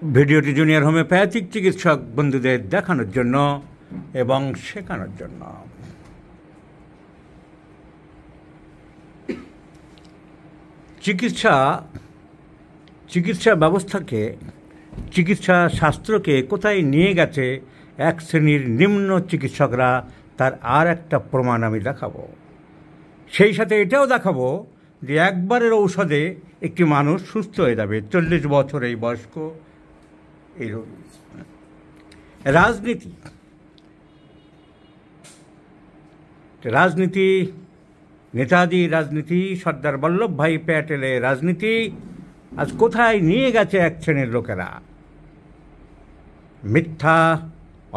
ভিডিওটি junior homeopathic চিকিৎসক বন্ধুদের দেখানোর জন্য এবং শেখানোর জন্য। চিকিৎসা ব্যবস্থাকে, চিকিৎসা শাস্ত্রকে কোথায় নিয়ে গেছে এক শ্রেণীর নিম্ন চিকিৎসকরা, তার আর একটা প্রমাণ আমি দেখাবো। সেই সাথে এটাও দেখাবো যে একবারের ঔষধে একটি মানুষ সুস্থ হয়ে যাবে। 40 বছর এই বয়স্ক এই রোগী। রাজনীতি, নেতাজি রাজনীতি, সর্দার বল্লভভাই প্যাটেলের রাজনীতি আজ কোথায় নিয়ে গেছে এক শ্রেণীর লোকেরা। মিথ্যা,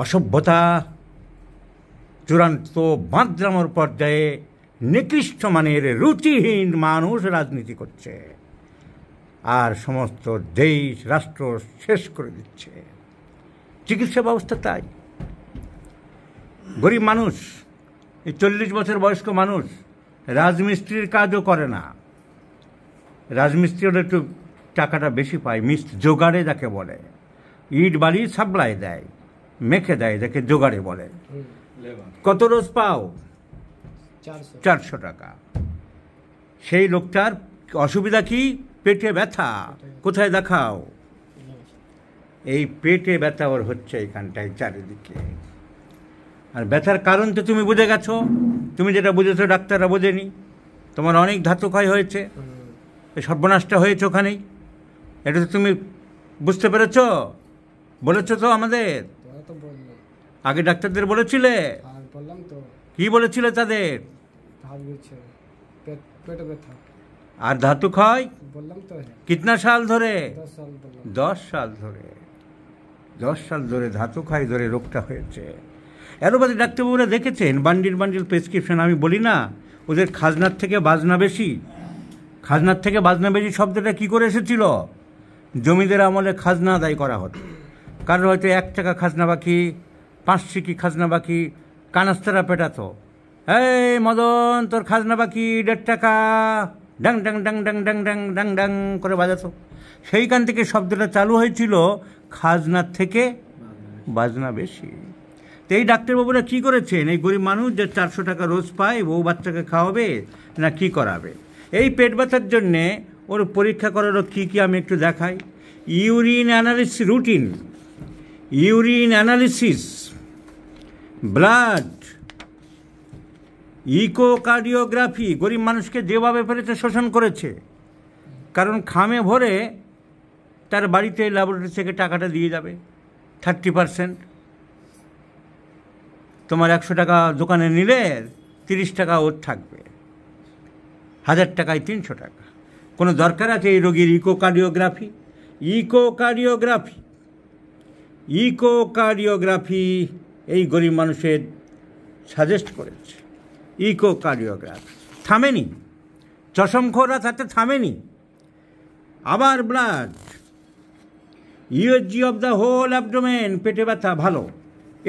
অসভ্যতা, চূড়ান্ত বাঁদরামোর পর্যায়ে নিকৃষ্ট মানের রুচিহীন মানুষ রাজনীতি করছে আর সমস্ত দেশ রাষ্ট্র শেষ করে দিচ্ছে। চিকিৎসা ব্যবস্থা তাই। গরিব মানুষ, এই 40 বছর বয়স্ক মানুষ রাজমিস্ত্রির কাজও করে না। রাজমিস্ত্রি হলে একটু টাকাটা বেশি পায়, জোগাড়ে যাকে বলে। ইট বালি সাপ্লাই দেয়, মেখে দেয়, যাকে জোগাড়ে বলে। কত রোজ পাও? 400 টাকা। সেই লোকটার অসুবিধা কি? পেটে ব্যথা। কোথায় দেখাও? এই পেটে ব্যথা ওর হচ্ছে এইখানটায় চারিদিকে। আর ব্যথার কারণ তো তুমি বুঝে গেছো। তুমি যেটা বুঝেছো ডাক্তাররা বোঝেনি। তোমার অনেক ধাতু ক্ষয় হয়েছে, সর্বনাশটা হয়েছে ওখানেই। এটা তো তুমি বুঝতে পেরেছ, বলেছ তো আমাদের আগে ডাক্তারদের বলেছিলে? কি বলেছিলে তাদের? আর ধাতু ক্ষয় কিতনা সাল ধরে? 10 সাল ধরে। 10 সাল ধরে ধাতু ক্ষয় ধরে রোগটা হয়েছে। অ্যালোপ্যাথি ডাক্তারবাবুরা দেখেছেন বান্ডিল বান্ডিল প্রেসক্রিপশন। আমি বলি না ওদের খাজনার থেকে বাজনা বেশি। খাজনার থেকে বাজনা বেশি শব্দটা কী করে এসেছিল? জমিদের আমলে খাজনা আদায় করা হতো। কারণ হয়তো 1 টাকা খাজনা বাকি, 5 সিকি খাজনা বাকি, কানাস্তারা পেটাতো। এই মদন, তোর খাজনা বাকি 1.5 টাকা, ডাং ডাং ডাং ডাং ডাং ডাং ডাং ডাং করে বাজাতো। সেইখান থেকে শব্দটা চালু হয়েছিল খাজনার থেকে বাজনা বেশি। তো এই ডাক্তারবাবুরা কী করেছেন? এই গরিব মানুষ যে 400 টাকা রোজ পায়, বউ বাচ্চাকে খাওয়াবে না কি করাবে? এই পেট ব্যথার জন্যে ওর পরীক্ষা করারও কী কী আমি একটু দেখাই। Urine analysis, routine urine analysis, blood, echocardiography. গরিব মানুষকে যেভাবে পেরেছে শোষণ করেছে। কারণ খামে ভরে তার বাড়িতে ল্যাবরেটরি থেকে টাকাটা দিয়ে যাবে 30%। তোমার 100 টাকা দোকানে নিলে 30 টাকা ওর থাকবে, 1000 টাকায় 300 টাকা। কোনো দরকার আছে এই রোগীর ইকোকার্ডিওগ্রাফি? ইকোকার্ডিওগ্রাফি এই গরিব মানুষের সাজেস্ট করেছে। ইকোকার্ডিওগ্রাফি থামেনি, চশমখোররা তাতে থামেনি। আবার blood, USG of the whole abdomen, পেটে ব্যথা ভালো,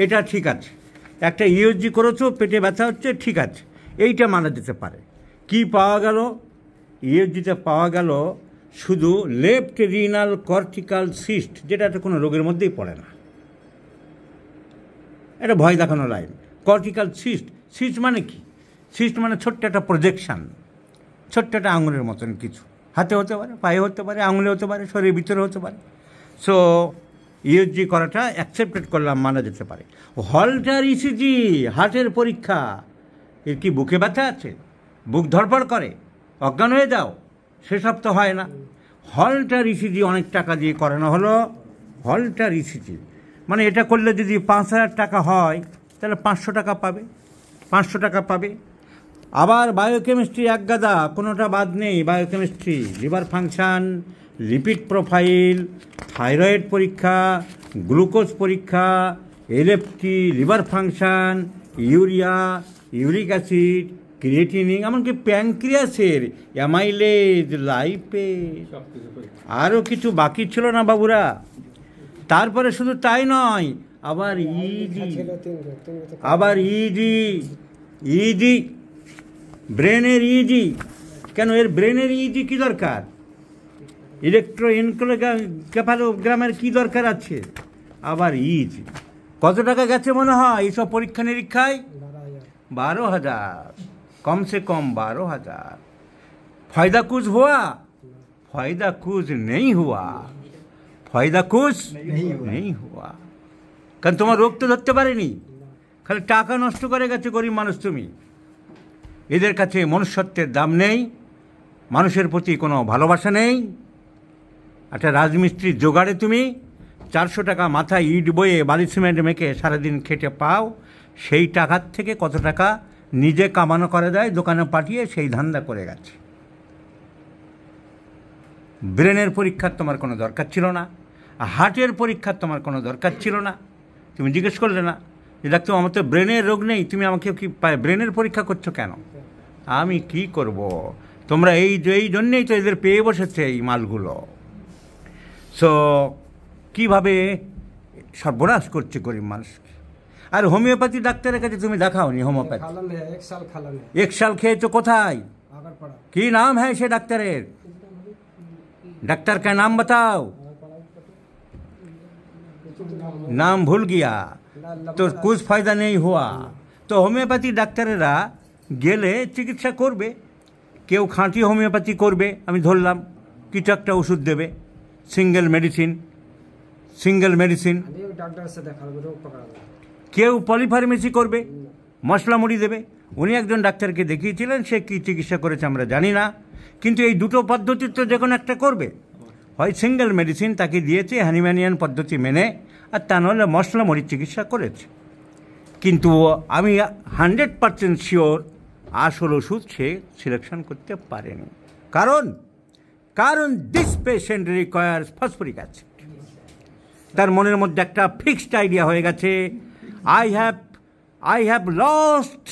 এটা ঠিক আছে। একটা ইউএসজি করেছো, পেটে ব্যথা হচ্ছে, ঠিক আছে, এইটা মানা যেতে পারে। কি পাওয়া গেল? ইউএসজিতে পাওয়া গেল শুধু লেফট রিনাল কর্টিক্যাল সিস্ট, যেটা তো কোনো রোগের মধ্যেই পড়ে না। এটা ভয় দেখানো লাইন। কর্টিক্যাল সিস্ট মানে কি? সিস্ট মানে ছোট্ট একটা প্রজেকশান, ছোট্ট একটা আঙুলের মতন কিছু। হাতে হতে পারে, পায়ে হতে পারে, আঙুলে হতে পারে, শরীরের ভিতরে হতে পারে। সো ইউএসজি করাটা অ্যাকসেপ্টেড করলাম, মানা যেতে পারে। হলটার ইসিজি, হার্টের পরীক্ষা। এর কি বুকে ব্যথা আছে? বুক ধড়ফড় করে, অজ্ঞান হয়ে যাও? সেসব তো হয় না। হলটার ইসিজি অনেক টাকা দিয়ে করানো হলো। হলটার ইসিজি মানে এটা করলে যদি 5000 টাকা হয় তাহলে 500 টাকা পাবে, 500 টাকা পাবে। আবার বায়োকেমিস্ট্রি এক গাদা, কোনোটা বাদ নেই। Biochemistry, liver function, lipid profile, thyroid পরীক্ষা, গ্লুকোজ পরীক্ষা, LFT, liver function, urea, uric acid, creatinine, এমনকি প্যানক্রিয়াসের অ্যামাইলেজ, লাইপেজ, আরও কিছু বাকি ছিল না বাবুরা। তারপরে শুধু তাই নয়, আবার ইডি, ব্রেনের ইডি। কেন এর ব্রেনের ইডি কি দরকার? ইলেকট্রোএনকেফালোগ্রামের কি দরকার আছে? আবার ইজ কত টাকা গেছে মনে হয় এইসব পরীক্ষা নিরীক্ষায়? 12,000, কমসে কম 12,000। ফায়দা কুছ হুয়া? ফায়দা কুছ নেই হুয়া, ফায়দা কুছ নেই হুয়া। কারণ তোমার রোগ তো ধরতে পারেনি, খালি টাকা নষ্ট করে গেছে গরিব মানুষ তুমি। এদের কাছে মনুষ্যত্বের দাম নেই, মানুষের প্রতি কোনো ভালোবাসা নেই। একটা রাজমিস্ত্রির জোগাড়ে তুমি 400 টাকা মাথায় ইট বয়ে বালি সিমেন্ট মেখে সারাদিন খেটে পাও, সেই টাকার থেকে কত টাকা নিজে কামানো করে দেয়, দোকানে পাঠিয়ে সেই ধান্দা করে গেছে। ব্রেনের পরীক্ষার তোমার কোনো দরকার ছিল না, হার্টের পরীক্ষার তোমার কোনো দরকার ছিল না। তুমি জিজ্ঞেস করলে না যে ডাক্তার আমার তো ব্রেনের রোগ নেই, তুমি আমাকে কি ব্রেনের পরীক্ষা করছো কেন? আমি কি করব, তোমরা এই জন্যেই তো এদের পেয়ে বসেছে এই মালগুলো। সো কীভাবে সর্বনাশ করছে গরিব মানুষকে। আর হোমিওপ্যাথি ডাক্তারের কাছে তুমি দেখাওনি হোমিওপ্যাথি? 1 সাল খেয়েছো কোথায়? কি নাম হ্যাঁ সে ডাক্তারের? डॉक्टर का नाम बताओ। नाम भूल गया तो कुछ फायदा नहीं हुआ। तो হোমিওপ্যাথি ডাক্তারেরা গেলে চিকিৎসা করবে, কেউ খাঁটি হোমিওপ্যাথি করবে, আমি ধরলাম কিছু একটা ওষুধ দেবে, সিঙ্গেল মেডিসিন। কেউ পলিফার্মেসি করবে, মশলা মুড়ি দেবে। উনি একজন ডাক্তারকে দেখিয়েছিলেন, সে কী চিকিৎসা করেছে আমরা জানি না, কিন্তু এই দুটো পদ্ধতির তো যে কোনো একটা করবে। হয় সিঙ্গেল মেডিসিন তাকে দিয়েছে হ্যানিম্যানিয়ান পদ্ধতি মেনে, আর তা নাহলে মশলা মুড়ির চিকিৎসা করেছে। কিন্তু আমি 100% শিওর আসল ওষুধ সে সিলেকশন করতে পারেনি। কারণ this patient requires phosphoric acid. তার মনের মধ্যে একটা ফিক্সড আইডিয়া হয়ে গেছে, I have lost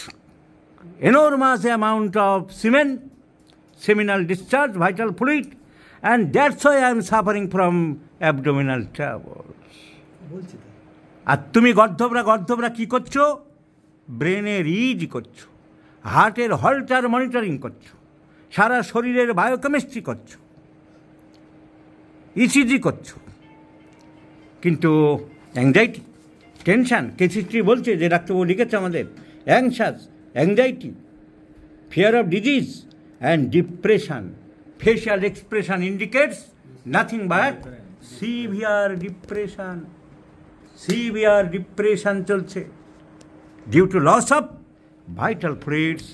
enormous amount of seminal discharge, vital fluid, and that's why I am suffering from abdominal troubles. আর তুমি গর্ধবরা কি করছো? ব্রেনের ইজ করছো, হার্টের হলটার মনিটরিং করছো, সারা শরীরের বায়োকেমিস্ট্রি করছো, ইসিজি করছো। কিন্তু অ্যাংজাইটি, টেনশান, কেস হিস্ট্রি বলছে যে ডাক্তারবাবু লিখেছে আমাদের, anxiety, fear of disease and depression. Facial expression indicates nothing but severe depression চলছে due to loss of vital fluids.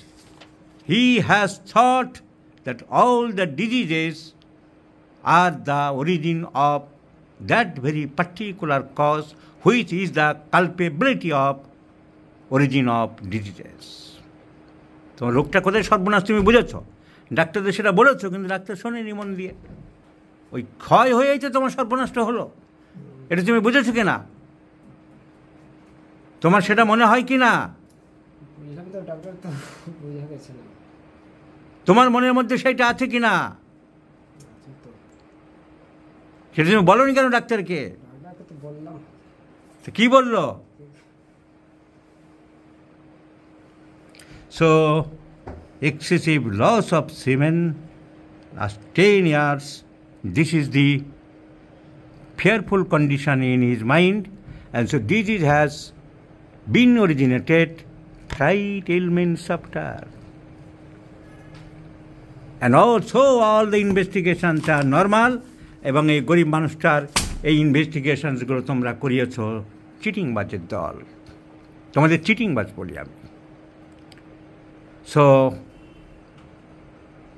He has thought that all the diseases are the origin of that very particular cause, which is the culpability of origin of diseases. তোমার রোগটা কোথায় সর্বনাশ তুমি বুঝেছ, ডাক্তারদের সেটা বলেছো, কিন্তু ডাক্তার শোনেনি মন দিয়ে। ওই ক্ষয় হয়েই তো তোমার সর্বনাশটা হলো, এটা তুমি বুঝেছো কিনা? তোমার সেটা মনে হয় কি না? তোমার মনের মধ্যে সেটা আছে কি না? সেটা তুমি বলোনি কেন ডাক্তারকে? কি বললো? So excessive loss of semen last 10 years, this is the fearful condition in his mind, and so disease has been originated right ailments after, and also all the investigations are normal. এবং এই গরিব মানুষটার এই ইনভেস্টিগেশনসগুলো তোমরা করিয়েছ চিটিংবাজের দল, তোমাদের চিটিংবাজ বলি আমি। So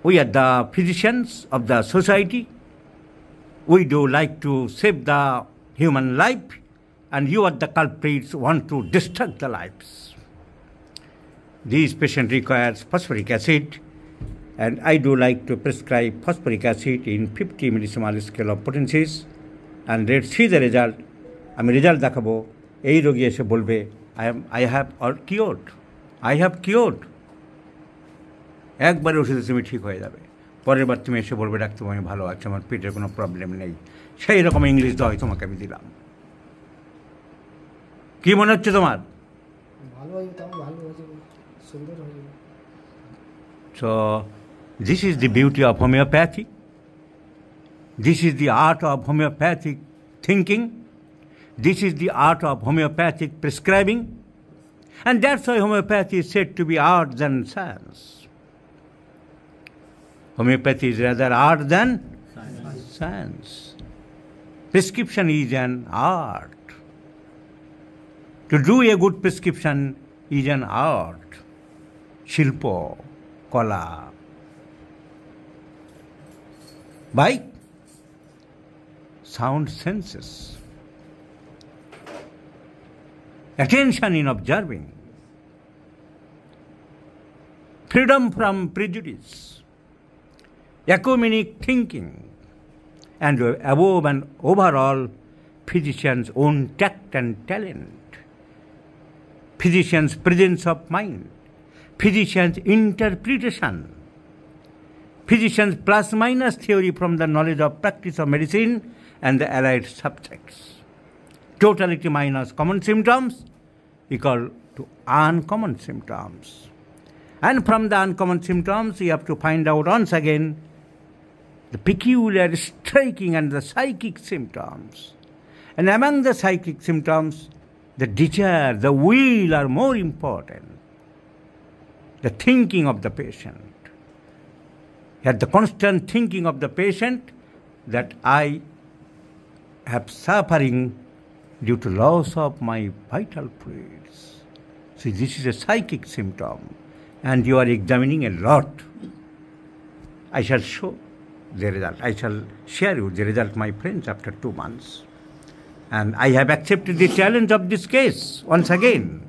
we are the physicians of the society. We do like to save the human life, and you are the culprits who want to destruct the lives. This patient requires phosphoric acid, and I do like to prescribe phosphoric acid in 50 millisecond scale of potencies, and let's see the result. আমি result দেখাবো, এই রোগী এসে বলবে I have cured. একবারে ওষুধে তুমি ঠিক হয়ে যাবে, পরের বার তুমি এসে বলবে ডাক্তার আমি ভালো আছি, আমার পেটের কোনো প্রবলেম নেই। সেই রকম ইংলিশ দয় তোমাকে আমি দিলাম। কি মনে হচ্ছে তোমার? So this is the beauty of homeopathy. This is the art of homeopathic thinking. This is the art of homeopathic prescribing. And that's why homeopathy is said to be art than science. Homeopathy is rather art than science. Prescription is an art. To do a good prescription is an art. Shilpo, Kala. By sound senses. Attention in observing. Freedom from prejudice. Ecumenic thinking. And above and overall, physician's own tact and talent. Physician's presence of mind. Physician's interpretation. Physician's plus-minus theory from the knowledge of practice of medicine and the allied subjects. Totality minus common symptoms equal to uncommon symptoms. And from the uncommon symptoms, you have to find out once again the peculiar, striking and the psychic symptoms. And among the psychic symptoms, the desire, the will are more important. The thinking of the patient. Yet the constant thinking of the patient that I have suffering due to loss of my vital fluids. See, this is a psychic symptom, and you are examining a lot. I shall show the result. I shall share you the result, my friends, after 2 months. And I have accepted the challenge of this case once again.